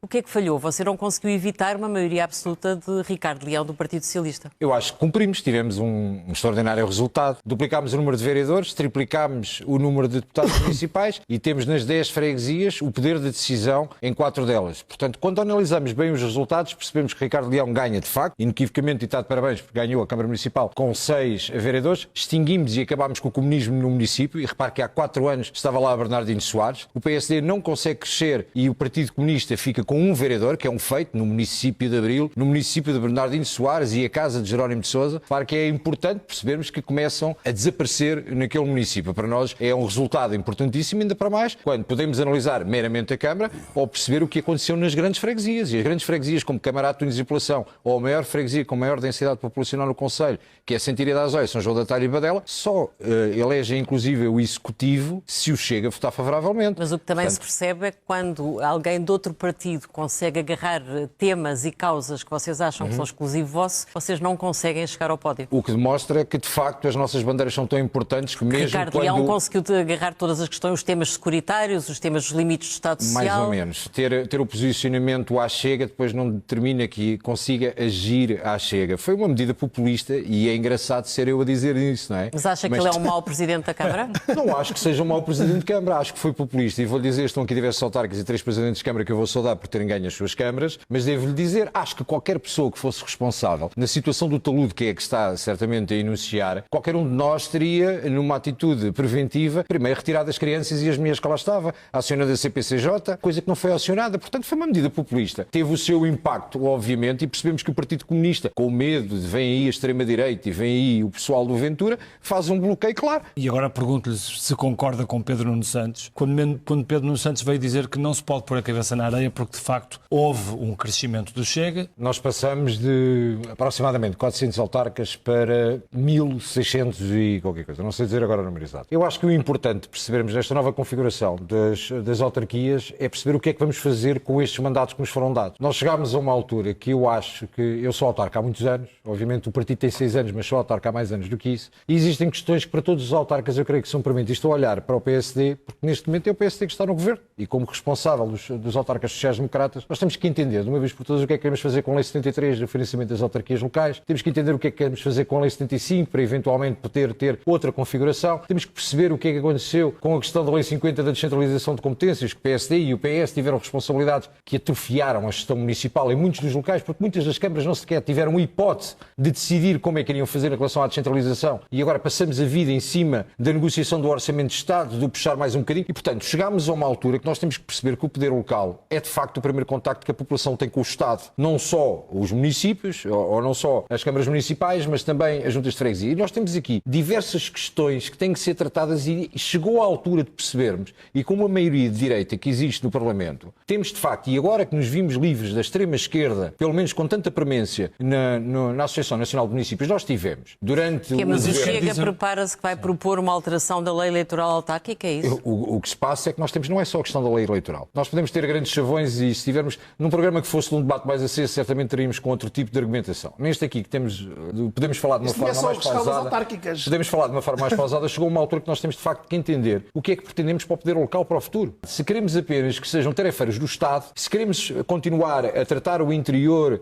O que é que falhou? Você não conseguiu evitar uma maioria absoluta de Ricardo Leão do Partido Socialista. Eu acho que cumprimos, tivemos um extraordinário resultado. Duplicámos o número de vereadores, triplicámos o número de deputados municipais e temos nas 10 freguesias o poder de decisão em 4 delas. Portanto, quando analisamos bem os resultados, percebemos que Ricardo Leão ganha de facto, inequivocamente, e está de parabéns, porque ganhou a Câmara Municipal com 6 vereadores. Extinguimos e acabámos com o comunismo no município, e repare que há 4 anos estava lá Bernardino Soares. O PSD não consegue crescer e o Partido Comunista fica com um vereador, que é um feito, no município de Abril, no município de Bernardino Soares e a casa de Jerónimo de Sousa. Claro que é importante percebermos que começam a desaparecer naquele município. Para nós é um resultado importantíssimo, ainda para mais, quando podemos analisar meramente a Câmara ou perceber o que aconteceu nas grandes freguesias. E as grandes freguesias, como Camarate, Tunis e População, ou a maior freguesia com maior densidade populacional no Conselho, que é Santíria da Azóia, São João da Talha e Badela, só elegem inclusive o Executivo se o Chega a votar favoravelmente. Mas o que também se percebe é que quando alguém de outro partido consegue agarrar temas e causas que vocês acham que são exclusivos vossos, vocês não conseguem chegar ao pódio. O que demonstra que, de facto, as nossas bandeiras são tão importantes que mesmo Ricardo quando... Leão conseguiu agarrar todas as questões, os temas securitários, os temas dos limites do Estado Social. Mais ou menos. Ter o posicionamento à Chega depois não determina que consiga agir à Chega. Foi uma medida populista e é engraçado ser eu a dizer isso, não é? Mas acha que ele é um mau Presidente da Câmara? Não acho que seja um mau Presidente de Câmara, acho que foi populista. E vou-lhe dizer, estão aqui diversos autárquicos e 3 Presidentes de Câmara que eu vou saudar por terem ganho as suas câmaras, mas devo-lhe dizer, acho que qualquer pessoa que fosse responsável na situação do talude, que é que está certamente a enunciar, qualquer um de nós teria, numa atitude preventiva, primeiro retirado as crianças e as mulheres que lá estava, acionada a CPCJ, coisa que não foi acionada. Portanto, foi uma medida populista. Teve o seu impacto, obviamente, e percebemos que o Partido Comunista, com medo de vem aí a extrema-direita e vem aí o pessoal do Ventura, faz um bloqueio claro. E agora pergunto-lhe se concorda com Pedro Nuno Santos, quando Pedro Nuno Santos veio dizer que não se pode pôr a cabeça na areia porque, de facto, houve um crescimento do Chega. Nós passamos de aproximadamente 400 autarcas para 1.600 e qualquer coisa. Não sei dizer agora o número exato. Eu acho que o importante percebermos nesta nova configuração das autarquias é perceber o que é que vamos fazer com estes mandatos que nos foram dados. Nós chegámos a uma altura que eu acho que eu sou autarca há muitos anos, obviamente o partido tem 6 anos, mas sou autarca há mais anos do que isso, e existem questões que para todos os autarcas eu creio que são permanentes. Estou a olhar para o PSD, porque neste momento é o PSD que está no governo, e como responsável dos autarcas sociais-democratas, nós temos que entender, de uma vez por todas, o que é que queremos fazer com a Lei 73 do financiamento das autarquias locais, temos que entender o que é que queremos fazer com a Lei 75 para eventualmente poder ter outra configuração, temos que perceber o que é que aconteceu com a questão da Lei 50 da descentralização de competências, que o PSD e o PS tiveram responsabilidades que atrofiaram a gestão municipal em muitos dos locais, porque muitas das câmaras não sequer tiveram a hipótese de decidir como é que iriam fazer em relação à descentralização, e agora passamos a vida em cima da negociação do Orçamento de Estado, do puxar mais um bocadinho, e portanto chegámos a uma altura que nós temos que perceber que o poder local é de facto o primeiro contacto que a população tem com o Estado, não só os municípios, ou não só as câmaras municipais, mas também as juntas de freguesia. E nós temos aqui diversas questões que têm que ser tratadas e chegou à altura de percebermos, e com uma maioria de direita que existe no Parlamento, temos de facto, e agora que nos vimos livres da extrema-esquerda, pelo menos com tanta premência na Associação Nacional de Municípios, nós tivemos durante Mas o Chega prepara-se que vai propor uma alteração da lei eleitoral autárquica, é isso? O que se passa é que nós temos, não é só a questão da lei eleitoral. Nós podemos ter grandes chavões e se estivermos num programa que fosse um debate mais aceso, certamente teríamos com outro tipo de argumentação. Neste aqui que temos, podemos falar de uma forma mais pausada. Podemos falar de uma forma mais pausada. Chegou uma altura que nós temos de facto que entender o que é que pretendemos para o poder local para o futuro. Se queremos apenas que sejam tarefeiros do Estado, se queremos continuar a tratar o interior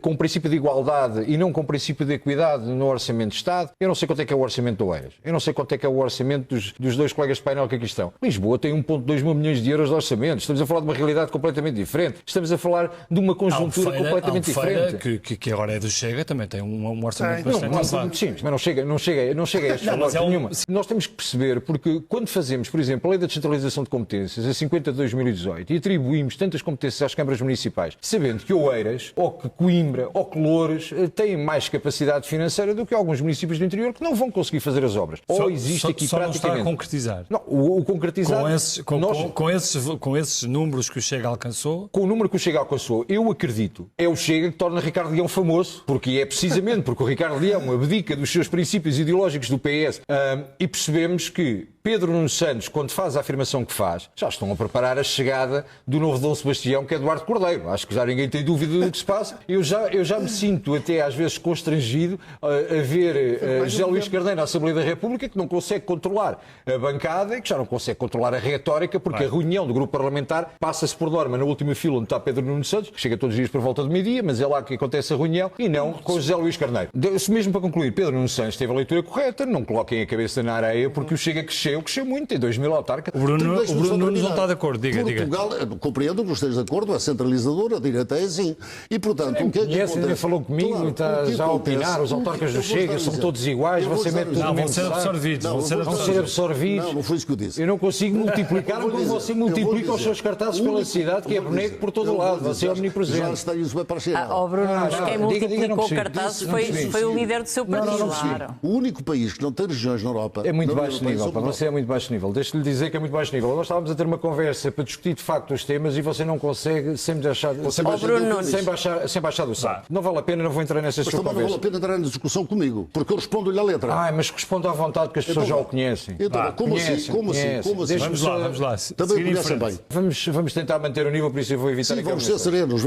com o princípio de igualdade e não com o princípio de equidade no Orçamento de Estado, eu não sei quanto é que é o Orçamento do Oeiras. Eu não sei quanto é que é o orçamento dos dois colegas de painel que aqui estão. Lisboa tem 1,2 mil milhões de euros de orçamento. Estamos a falar de uma realidade completamente diferente. Estamos a falar de uma conjuntura completamente diferente. Que agora é do Chega, também tem um orçamento bastante elevado. Sim, mas não chega a estes valores nenhuma. Nós temos que perceber, porque quando fazemos, por exemplo, a Lei da Descentralização de Competências, a 50 de 2018, e atribuímos tantas competências às câmaras municipais, sabendo que Oeiras, ou que Coimbra, ou que Loures têm mais capacidade financeira do que alguns municípios do interior que não vão conseguir fazer as obras. Ou existe aqui só praticamente... não está a concretizar. Não, o concretizar... Com esses números que o Chega alcançou... Com o número que o Chega alcançou, eu acredito, é o Chega que torna Ricardo Leão famoso, porque é precisamente porque o Ricardo Leão abdica dos seus princípios ideológicos do PS e percebemos que Pedro Nuno Santos, quando faz a afirmação que faz, já estão a preparar a chegada do novo Dom Sebastião, que é Eduardo Cordeiro. Acho que já ninguém tem dúvida do que se passa. Eu já me sinto até às vezes constrangido a ver José Luís Carneiro na Assembleia da República, que não consegue controlar a bancada e que já não consegue controlar a retórica, porque a reunião do grupo parlamentar passa-se por norma na última fila onde está Pedro Nuno Santos, que chega todos os dias por volta de meio-dia, mas é lá que acontece a reunião, e não com José Luís Carneiro. Se mesmo para concluir, Pedro Nuno Santos teve a leitura correta, não coloquem a cabeça na areia, porque o Chega cresceu muito, tem 2.000 autarcas. O Bruno Nunes não está de acordo, diga. Portugal, compreendo que esteja de acordo, é centralizador, a direita é assim. E, portanto, o que é que acontece? Ainda falou comigo, claro, está já a opinar, os autarcas do Chega são todos iguais, você mete tudo no mesmo saco. Vão ser absorvidos. Não foi isso que eu disse. Eu não consigo multiplicar como você multiplica os seus cartazes pela cidade, que é boneco por todo o lado, você é omnipresente. Já está isso bem para chegar. Bruno, quem multiplicou cartazes foi o líder do seu partido. O único país que não tem regiões na Europa... É muito baixo nível, você é muito baixo nível. Deixe-lhe dizer que é muito baixo nível. Nós estávamos a ter uma conversa para discutir de facto os temas e você não consegue sem baixar do salto. Não vale a pena, não vou entrar nessa sua conversa. Não vale a pena entrar na discussão comigo, porque eu respondo-lhe a letra. Mas respondo à vontade que as pessoas já o conhecem. Então, como assim? Vamos lá. Também conhecem bem. Vamos tentar manter o nível, por isso eu vou evitar... Sim, vamos ser serenos.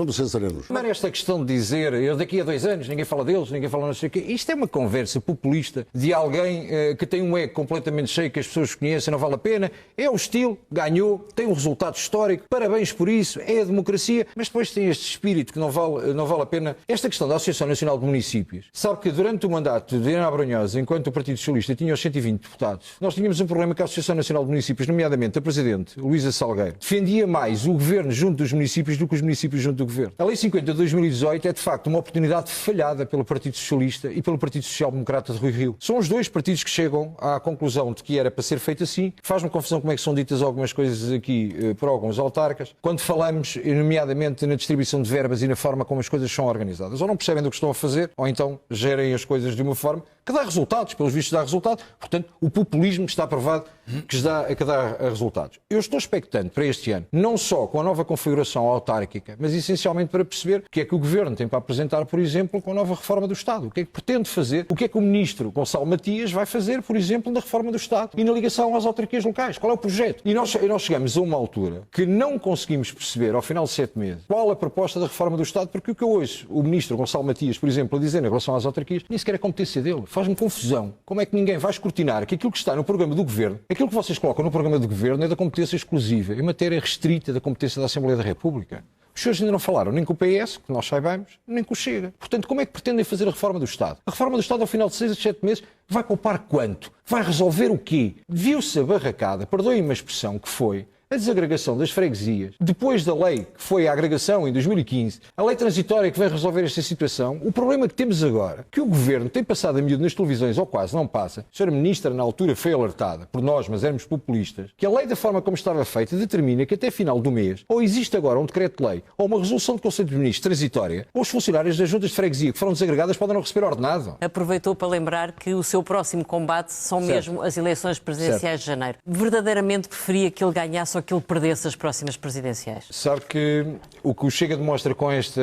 Mas esta questão de dizer, daqui a 2 anos, ninguém fala deles, ninguém fala não sei o quê, isto é uma conversa populista de alguém que tem um ego completamente cheio, que as pessoas conhecem, não vale a pena. É o estilo, ganhou, tem um resultado histórico, parabéns por isso, é a democracia, mas depois tem este espírito que não vale a pena. Esta questão da Associação Nacional de Municípios, sabe que durante o mandato de Ana Abrunhosa, enquanto o Partido Socialista tinha os 120 deputados, nós tínhamos um problema que a Associação Nacional de Municípios, nomeadamente a Presidente, Luísa Salgueiro, defendia mais o governo junto dos municípios do que os municípios junto do governo. A Lei 50 de 2018 é, de facto, uma oportunidade falhada pelo Partido Socialista e pelo Partido Social Democrata de Rui Rio. São os dois partidos que chegam à conclusão de que era para ser feito assim. Faz-me confusão como é que são ditas algumas coisas aqui por alguns autarcas, quando falamos, nomeadamente, na distribuição de verbas e na forma como as coisas são organizadas. Ou não percebem do que estão a fazer, ou então gerem as coisas de uma forma que dá resultados, pelos vistos dá resultados. Portanto, o populismo está provado que dá resultados. Eu estou expectante para este ano, não só com a nova configuração autárquica, mas essencialmente para perceber o que é que o Governo tem para apresentar, por exemplo, com a nova reforma do Estado. O que é que pretende fazer, o que é que o Ministro Gonçalo Matias vai fazer, por exemplo, na reforma do Estado e na ligação às autarquias locais. Qual é o projeto? E nós chegamos a uma altura que não conseguimos perceber, ao final de 7 meses, qual a proposta da reforma do Estado, porque o que eu ouço o Ministro Gonçalo Matias, por exemplo, a dizer em relação às autarquias, nem sequer é competência dele. Faz-me confusão. Como é que ninguém vai escrutinar que aquilo que está no programa do Governo, aquilo que vocês colocam no programa do Governo é da competência exclusiva, em matéria restrita da competência da Assembleia da República. Os senhores ainda não falaram nem com o PS, que nós saibamos, nem com o Chega. Portanto, como é que pretendem fazer a reforma do Estado? A reforma do Estado, ao final de 6 a 7 meses, vai poupar quanto? Vai resolver o quê? Viu-se a barracada, perdoem-me a expressão, que foi a desagregação das freguesias, depois da lei que foi a agregação em 2015, a lei transitória que vai resolver esta situação. O problema que temos agora, que o Governo tem passado a miúdo nas televisões, ou quase não passa, a Sra. Ministra na altura foi alertada por nós, mas éramos populistas, que a lei da forma como estava feita determina que até final do mês, ou existe agora um decreto-lei, ou uma resolução do Conselho de Ministros transitória, ou os funcionários das juntas de freguesia que foram desagregadas podem não receber ordenado. Aproveitou para lembrar que o seu próximo combate são mesmo as eleições presidenciais de janeiro. Verdadeiramente preferia que ele ganhasse ou que ele perdesse as próximas presidenciais? Sabe que o que o Chega demonstra com esta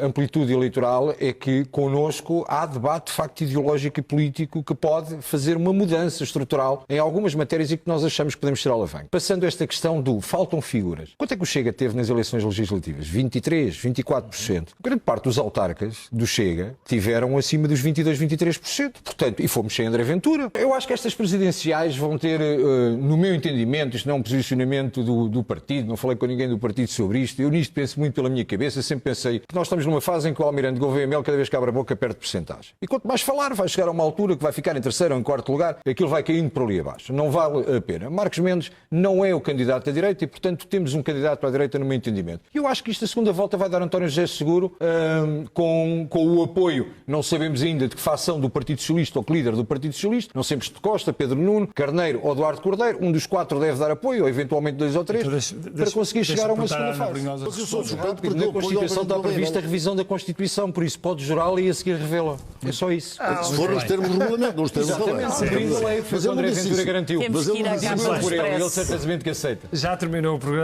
amplitude eleitoral é que connosco há debate de facto ideológico e político que pode fazer uma mudança estrutural em algumas matérias e que nós achamos que podemos ser alavanque. Passando esta questão do faltam figuras. Quanto é que o Chega teve nas eleições legislativas? 23%, 24%. Grande parte dos autarcas do Chega tiveram acima dos 22%, 23%. Portanto, e fomos sem André Ventura. Eu acho que estas presidenciais vão ter, no meu entendimento, isto não é um posicionamento do partido, não falei com ninguém do partido sobre isto, eu nisto penso muito pela minha cabeça, sempre pensei que nós estamos numa fase em que o Almirante Gouveia Mel cada vez que abre a boca perde porcentagem. E quanto mais falar, vai chegar a uma altura que vai ficar em terceiro ou em quarto lugar, aquilo vai caindo por ali abaixo. Não vale a pena. Marcos Mendes não é o candidato da direita e, portanto, temos um candidato para a direita no meu entendimento. E eu acho que esta segunda volta vai dar António José Seguro com o apoio, não sabemos ainda de que facção do Partido Socialista ou que líder do Partido Socialista, não sabemos de Costa, Pedro Nuno, Carneiro ou Eduardo Cordeiro, um dos 4 deve dar apoio, ou eventualmente 2 ou 3, para conseguir chegar a uma segunda fase. Na Constituição está prevista a revisão da Constituição, por isso pode jurá-la e a seguir revê-la. É só isso. Se for nos termos do regulamento, nos termos da lei. Exatamente, foi o que André Ventura garantiu. Temos que ir à Câmara Ele certamente que aceita. Já terminou o programa.